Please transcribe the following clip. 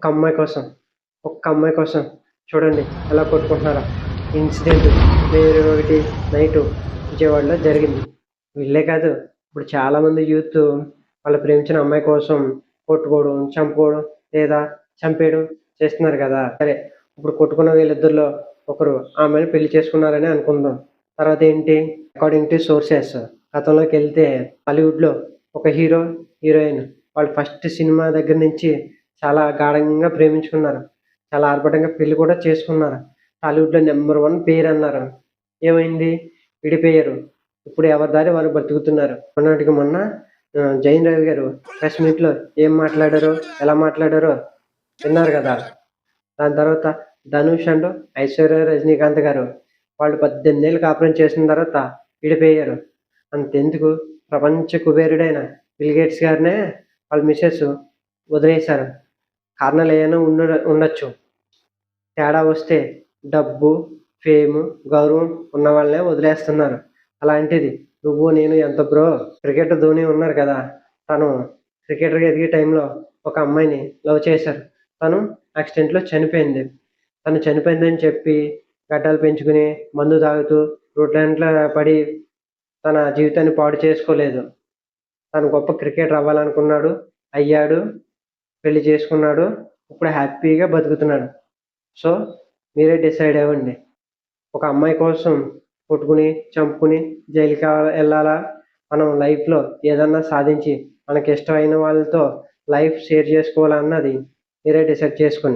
ఒక్క అమ్మాయి కోసం, ఒక్క అమ్మాయి కోసం చూడండి ఎలా కొట్టుకుంటున్నారో. ఇన్సిడెంట్ ఒకటి నైటు విజయవాడలో జరిగింది. వీళ్ళే కాదు, ఇప్పుడు చాలామంది యూత్ వాళ్ళు ప్రేమించిన అమ్మాయి కోసం కొట్టుకోవడం, చంపుకోవడం లేదా చంపేయడం చేస్తున్నారు కదా. సరే, ఇప్పుడు కొట్టుకున్న వీళ్ళిద్దరిలో ఒకరు ఆమెను పెళ్లి చేసుకున్నారని అనుకుందాం. తర్వాత ఏంటి, అకార్డింగ్ టు సోర్సెస్ గతంలోకి వెళ్తే హాలీవుడ్లో ఒక హీరో, హీరోయిన్ వాళ్ళు ఫస్ట్ సినిమా దగ్గర నుంచి చాలా గాఢంగా ప్రేమించుకున్నారు. చాలా ఆర్భటంగా పెళ్లి కూడా చేసుకున్నారు. టాలీవుడ్లో నెంబర్ 1 పేరు అన్నారు. ఏమైంది, విడిపోయారు. ఇప్పుడు ఎవరి దారి వారు బతుకుతున్నారు. మొన్నటికి మొన్న జైన్ రవి గారు ప్రెస్ మీట్లో ఏం మాట్లాడారో, ఎలా మాట్లాడారో విన్నారు కదా. దాని తర్వాత ధనుష్ అండ్ ఐశ్వర్య రజనీకాంత్ గారు వాళ్ళు 18 ఏళ్ళు కాపురం చేసిన తర్వాత విడిపోయారు. అంతెందుకు, ప్రపంచ కుబేరుడైన బిల్ గేట్స్ గారినే వాళ్ళ మిసెస్ వదిలేశారు. కారణాలు ఏమైనా ఉండొచ్చు. తేడా వస్తే డబ్బు, ఫేమ్, గౌరవం ఉన్న వాళ్ళనే వదిలేస్తున్నారు. అలాంటిది నువ్వు నేను ఎంత బ్రో. క్రికెటర్ ధోని ఉన్నారు కదా, తను క్రికెటర్గా ఎదిగే టైంలో ఒక అమ్మాయిని లవ్ చేశారు. తను యాక్సిడెంట్లో చనిపోయింది. తను చనిపోయిందని చెప్పి గడ్డాలు పెంచుకుని మందు తాగుతూ రోడ్లంట్లో పడి తన జీవితాన్ని పాడు చేసుకోలేదు. తను గొప్ప క్రికెటర్ అవ్వాలనుకున్నాడు, అయ్యాడు, పెళ్లి చేసుకున్నాడు, ఇప్పుడు హ్యాపీగా బతుకుతున్నాడు. సో మీరే డిసైడ్ అవ్వండి. ఒక అమ్మాయి కోసం కొట్టుకుని, చంపుకుని జైలుకి వెళ్ళాలా? మనం లైఫ్లో ఏదన్నా సాధించి మనకి ఇష్టమైన వాళ్ళతో లైఫ్ షేర్ చేసుకోవాలన్నది మీరే డిసైడ్ చేసుకోండి.